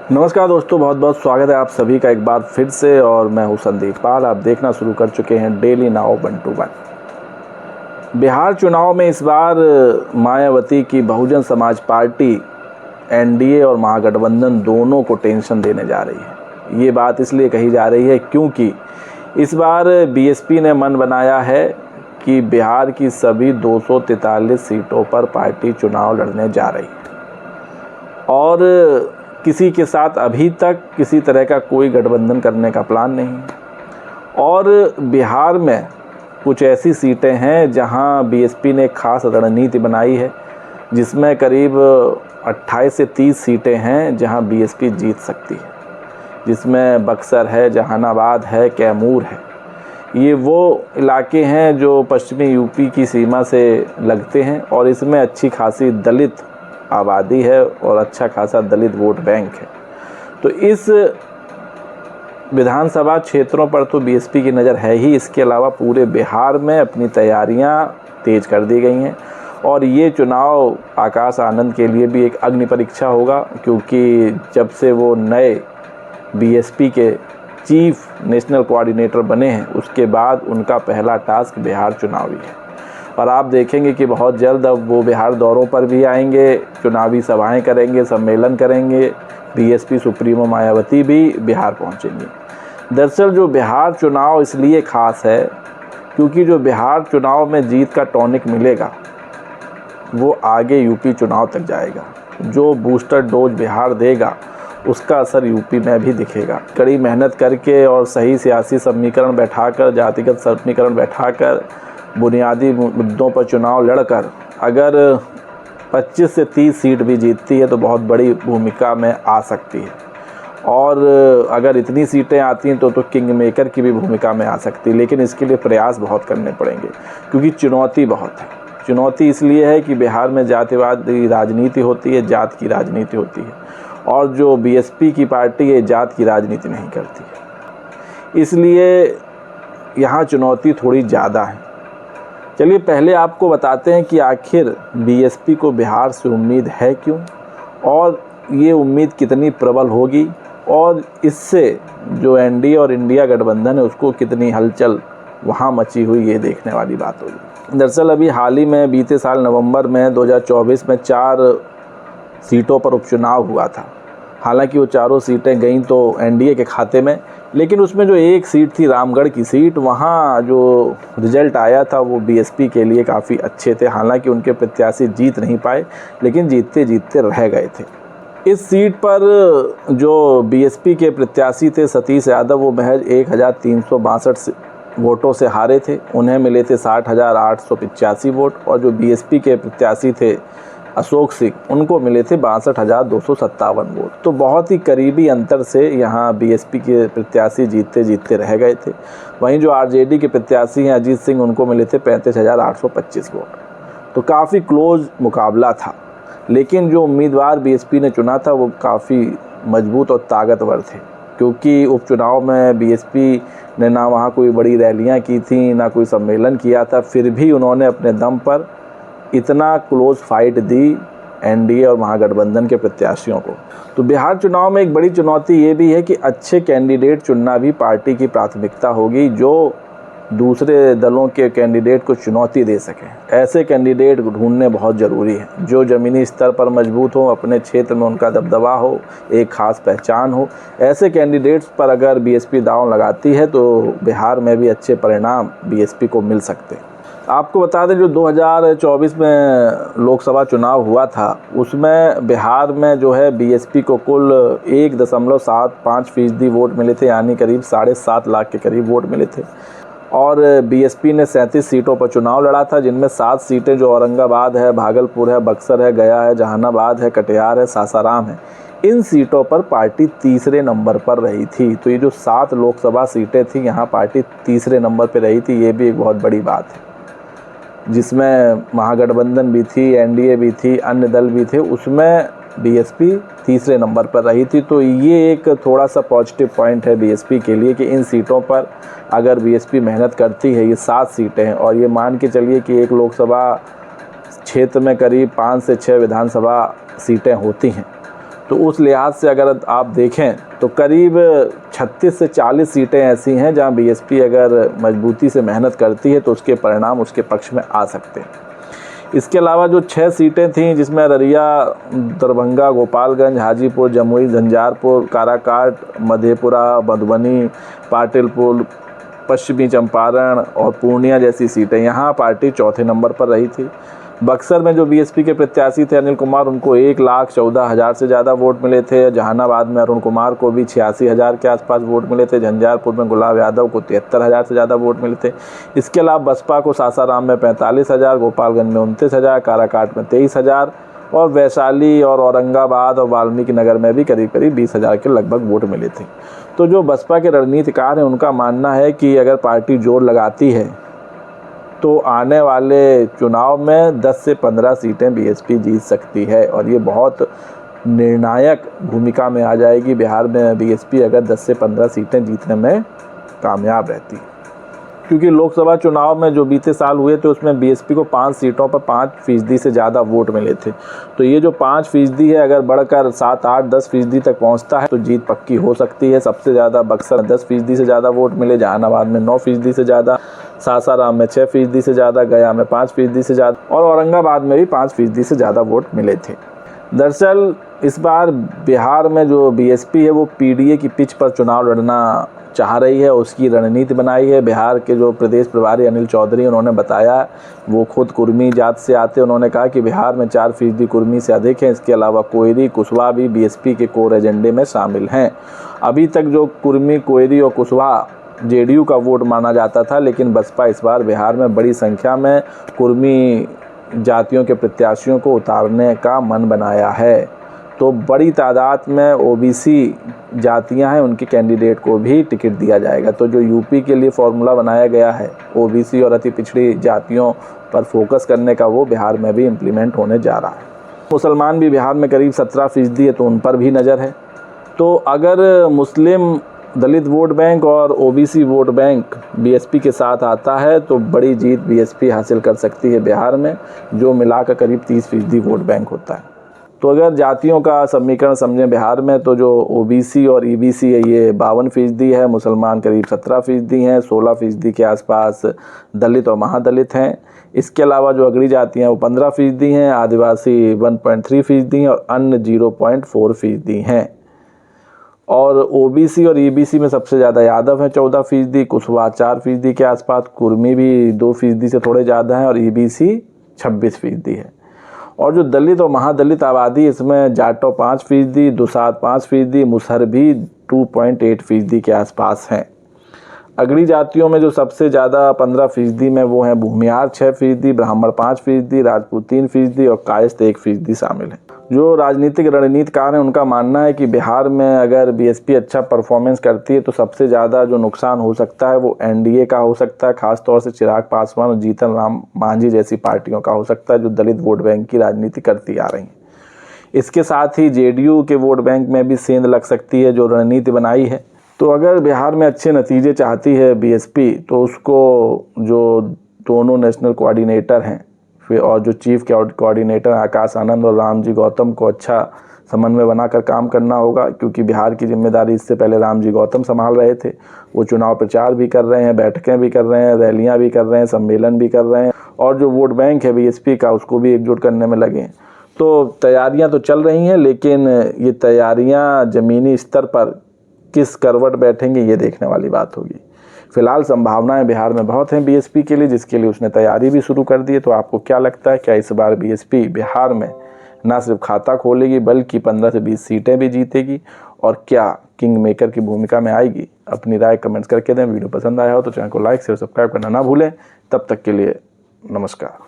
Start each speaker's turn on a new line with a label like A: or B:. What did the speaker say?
A: नमस्कार दोस्तों, बहुत बहुत स्वागत है आप सभी का एक बार फिर से। और मैं हूं संदीप पाल। आप देखना शुरू कर चुके हैं डेली नाउ 1 to 1। बिहार चुनाव में इस बार मायावती की बहुजन समाज पार्टी एनडीए और महागठबंधन दोनों को टेंशन देने जा रही है। ये बात इसलिए कही जा रही है क्योंकि इस बार बीएसपी ने मन बनाया है कि बिहार की सभी 243 सीटों पर पार्टी चुनाव लड़ने जा रही है और किसी के साथ अभी तक किसी तरह का कोई गठबंधन करने का प्लान नहीं है। और बिहार में कुछ ऐसी सीटें हैं जहां बीएसपी ने खास रणनीति बनाई है, जिसमें करीब 28 से 30 सीटें हैं जहां बीएसपी जीत सकती है, जिसमें बक्सर है, जहानाबाद है, कैमूर है। ये वो इलाके हैं जो पश्चिमी यूपी की सीमा से लगते हैं और इसमें अच्छी खासी दलित आबादी है और अच्छा खासा दलित वोट बैंक है। तो इस विधानसभा क्षेत्रों पर तो बीएसपी की नज़र है ही। इसके अलावा पूरे बिहार में अपनी तैयारियां तेज कर दी गई हैं और ये चुनाव आकाश आनंद के लिए भी एक अग्नि परीक्षा होगा, क्योंकि जब से वो नए बीएसपी के चीफ नेशनल कोऑर्डिनेटर बने हैं उसके बाद उनका पहला टास्क बिहार चुनावी है। और आप देखेंगे कि बहुत जल्द अब वो बिहार दौरों पर भी आएंगे, चुनावी सभाएं करेंगे, सम्मेलन करेंगे। बीएसपी सुप्रीमो मायावती भी बिहार पहुंचेंगे। दरअसल जो बिहार चुनाव इसलिए ख़ास है क्योंकि जो बिहार चुनाव में जीत का टॉनिक मिलेगा वो आगे यूपी चुनाव तक जाएगा। जो बूस्टर डोज बिहार देगा उसका असर यूपी में भी दिखेगा। कड़ी मेहनत करके और सही सियासी समीकरण बैठाकर, जातिगत समीकरण बैठाकर, बुनियादी मुद्दों पर चुनाव लड़कर अगर 25 से 30 सीट भी जीतती है तो बहुत बड़ी भूमिका में आ सकती है। और अगर इतनी सीटें आती हैं तो किंग मेकर की भी भूमिका में आ सकती है। लेकिन इसके लिए प्रयास बहुत करने पड़ेंगे क्योंकि चुनौती बहुत है। चुनौती इसलिए है कि बिहार में जातिवादी राजनीति होती है, जात की राजनीति होती है, और जो बीएसपी की पार्टी है जात की राजनीति नहीं करती है, इसलिए यहाँ चुनौती थोड़ी ज़्यादा है। चलिए पहले आपको बताते हैं कि आखिर बीएसपी को बिहार से उम्मीद है क्यों, और ये उम्मीद कितनी प्रबल होगी, और इससे जो एनडीए और इंडिया गठबंधन है उसको कितनी हलचल वहाँ मची हुई, ये देखने वाली बात होगी। दरअसल अभी हाल ही में बीते साल नवंबर में 2024 में 4 सीटों पर उपचुनाव हुआ था। हालांकि वो चारों सीटें गईं तो एनडीए के खाते में, लेकिन उसमें जो एक सीट थी रामगढ़ की सीट, वहाँ जो रिजल्ट आया था वो बीएसपी के लिए काफ़ी अच्छे थे। हालांकि उनके प्रत्याशी जीत नहीं पाए, लेकिन जीतते जीतते रह गए थे। इस सीट पर जो बीएसपी के प्रत्याशी थे सतीश यादव, वो महज 1362 वोटों से हारे थे। उन्हें मिले थे 60,885 वोट, और जो बीएसपी के प्रत्याशी थे अशोक सिंह, उनको मिले थे 62,257 वोट। तो बहुत ही करीबी अंतर से यहाँ बीएसपी के प्रत्याशी जीतते जीतते रह गए थे। वहीं जो आरजेडी के प्रत्याशी हैं अजीत सिंह, उनको मिले थे 35,825 वोट। तो काफ़ी क्लोज मुकाबला था, लेकिन जो उम्मीदवार बीएसपी ने चुना था वो काफ़ी मजबूत और ताकतवर थे, क्योंकि उपचुनाव में बीएसपी ने ना वहाँ कोई बड़ी रैलियाँ की थी, ना कोई सम्मेलन किया था, फिर भी उन्होंने अपने दम पर इतना क्लोज फाइट दी एनडीए और महागठबंधन के प्रत्याशियों को। तो बिहार चुनाव में एक बड़ी चुनौती ये भी है कि अच्छे कैंडिडेट चुनना भी पार्टी की प्राथमिकता होगी, जो दूसरे दलों के कैंडिडेट को चुनौती दे सकें। ऐसे कैंडिडेट ढूंढने बहुत ज़रूरी है जो ज़मीनी स्तर पर मजबूत हो, अपने क्षेत्र में उनका दबदबा हो, एक ख़ास पहचान हो। ऐसे कैंडिडेट्स पर अगर बीएसपी दांव लगाती है तो बिहार में भी अच्छे परिणाम बीएसपी को मिल सकते हैं। आपको बता दें, जो 2024 में लोकसभा चुनाव हुआ था उसमें बिहार में जो है बीएसपी को कुल 1.75% वोट मिले थे, यानी करीब 7.5 लाख के करीब वोट मिले थे। और बीएसपी ने 37 सीटों पर चुनाव लड़ा था, जिनमें 7 सीटें जो औरंगाबाद है, भागलपुर है, बक्सर है, गया है, जहानाबाद है, कटिहार है, सासाराम है। इन सीटों पर पार्टी तीसरे नंबर पर रही थी। तो ये जो 7 लोकसभा सीटें थी, यहाँ पार्टी तीसरे नंबर पर रही थी। ये भी एक बहुत बड़ी बात है, जिसमें महागठबंधन भी थी, एनडीए भी थी, अन्य दल भी थे, उसमें बीएसपी तीसरे नंबर पर रही थी। तो ये एक थोड़ा सा पॉजिटिव पॉइंट है बीएसपी के लिए कि इन सीटों पर अगर बीएसपी मेहनत करती है, ये 7 सीटें हैं, और ये मान के चलिए कि एक लोकसभा क्षेत्र में करीब 5 से 6 विधानसभा सीटें होती हैं, तो उस लिहाज से अगर आप देखें तो करीब 36 से 40 सीटें ऐसी हैं जहां बीएसपी अगर मजबूती से मेहनत करती है तो उसके परिणाम उसके पक्ष में आ सकते हैं। इसके अलावा जो 6 सीटें थीं जिसमें अररिया, दरभंगा, गोपालगंज, हाजीपुर, जमुई, झंझारपुर, काराकाट, मधेपुरा, मधुबनी, पाटिलपुर, पश्चिमी चंपारण और पूर्णिया जैसी सीटें, यहाँ पार्टी चौथे नंबर पर रही थी। बक्सर में जो बीएसपी के प्रत्याशी थे अनिल कुमार, उनको 1,14,000 से ज़्यादा वोट मिले थे। जहानाबाद में अरुण कुमार को भी 86,000 के आसपास वोट मिले थे। झंझारपुर में गुलाब यादव को 73,000 से ज़्यादा वोट मिले थे। इसके अलावा बसपा को सासाराम में 45,000, गोपालगंज में 29,000, काराकाट में 23,000 और वैशाली और औरंगाबाद और वाल्मीकि नगर में भी करीब करीब 20,000 के लगभग वोट मिले थे। तो जो बसपा के रणनीतिकार हैं उनका मानना है कि अगर पार्टी जोर लगाती है तो आने वाले चुनाव में 10 से 15 सीटें बीएसपी जीत सकती है और ये बहुत निर्णायक भूमिका में आ जाएगी बिहार में बीएसपी अगर 10 से 15 सीटें जीतने में कामयाब रहती है। क्योंकि लोकसभा चुनाव में जो बीते साल हुए थे उसमें बीएसपी को 5 सीटों पर 5% से ज़्यादा वोट मिले थे। तो ये जो 5% है अगर बढ़कर 7, 8, 10% तक पहुंचता है तो जीत पक्की हो सकती है। सबसे ज़्यादा बक्सर 10% से ज़्यादा वोट मिले, जहानाबाद में 9% से ज़्यादा, सासाराम में 6% से ज़्यादा, गया में 5% से ज़्यादा और औरंगाबाद में भी 5% से ज़्यादा वोट मिले थे। दरअसल इस बार बिहार में जो बीएसपी है वो पीडीए की पिच पर चुनाव लड़ना चाह रही है, उसकी रणनीति बनाई है। बिहार के जो प्रदेश प्रभारी अनिल चौधरी उन्होंने बताया, वो खुद कुर्मी जात से आते, उन्होंने कहा कि बिहार में 4% कुर्मी से अधिक हैं। इसके अलावा कोयरी, कुशवाहा भी बीएसपी के कोर एजेंडे में शामिल हैं। अभी तक जो कुर्मी, कोयरी और कुशवाहा जेडीयू का वोट माना जाता था, लेकिन बसपा इस बार बिहार में बड़ी संख्या में कुर्मी जातियों के प्रत्याशियों को उतारने का मन बनाया है। तो बड़ी तादाद में ओबीसी जातियां हैं, उनके कैंडिडेट को भी टिकट दिया जाएगा। तो जो यूपी के लिए फॉर्मूला बनाया गया है ओबीसी और अति पिछड़ी जातियों पर फोकस करने का, वो बिहार में भी इम्प्लीमेंट होने जा रहा है। मुसलमान भी बिहार में करीब 17% है, तो उन पर भी नज़र है। तो अगर मुस्लिम, दलित वोट बैंक और ओबीसी वोट बैंक बीएसपी के साथ आता है तो बड़ी जीत बीएसपी हासिल कर सकती है बिहार में, जो मिलाकर करीब 30% वोट बैंक होता है। तो अगर जातियों का समीकरण समझें बिहार में, तो जो ओबीसी और ईबीसी है ये 52% है, मुसलमान करीब 17% हैं, 16% के आसपास दलित और महादलित हैं। इसके अलावा जो अगड़ी जातियाँ वो 15% हैं, आदिवासी 1.3% हैं और अन्य 0.4% हैं। और ओबीसी और ईबीसी में सबसे ज़्यादा यादव हैं 14%, कुशवाहा 4% के आसपास, कुर्मी भी 2% से थोड़े ज़्यादा हैं और ईबीसी 26% है। और जो दलित और महादलित आबादी, इसमें जाटो 5%, दुसाद 5%, मुसहर भी 2.8% के आसपास हैं। अगड़ी जातियों में जो सबसे ज़्यादा 15% में वो हैं भूमियार 6%, ब्राह्मण 5%, राजपूत 3% और कायस्थ 1% शामिल हैं। जो राजनीतिक रणनीतिकार हैं उनका मानना है कि बिहार में अगर बीएसपी अच्छा परफॉर्मेंस करती है तो सबसे ज़्यादा जो नुकसान हो सकता है वो एनडीए का हो सकता है, खासतौर से चिराग पासवान और जीतन राम मांझी जैसी पार्टियों का हो सकता है जो दलित वोट बैंक की राजनीति करती आ रही हैं। इसके साथ ही जेडीयू के वोट बैंक में भी सेंध लग सकती है जो रणनीति बनाई है। तो अगर बिहार में अच्छे नतीजे चाहती है बीएसपी तो उसको जो दोनों नेशनल कोऑर्डिनेटर हैं फिर और जो चीफ कोऑर्डिनेटर आकाश आनंद और रामजी गौतम को अच्छा समन्वय बनाकर काम करना होगा, क्योंकि बिहार की जिम्मेदारी इससे पहले रामजी गौतम संभाल रहे थे। वो चुनाव प्रचार भी कर रहे हैं, बैठकें भी कर रहे हैं, रैलियां भी कर रहे हैं, सम्मेलन भी कर रहे हैं और जो वोट बैंक है बीएसपी का उसको भी एकजुट करने में लगे हैं। तो तैयारियाँ तो चल रही हैं, लेकिन ये तैयारियाँ ज़मीनी स्तर पर किस करवट बैठेंगे ये देखने वाली बात होगी। फिलहाल संभावनाएं बिहार में बहुत हैं बीएसपी के लिए, जिसके लिए उसने तैयारी भी शुरू कर दी है। तो आपको क्या लगता है, क्या इस बार बीएसपी बिहार में ना सिर्फ खाता खोलेगी बल्कि 15 से 20 सीटें भी जीतेगी और क्या किंग मेकर की भूमिका में आएगी? अपनी राय कमेंट्स करके दें। वीडियो पसंद आया हो तो चैनल को लाइक शेयर सब्सक्राइब करना ना भूलें। तब तक के लिए नमस्कार।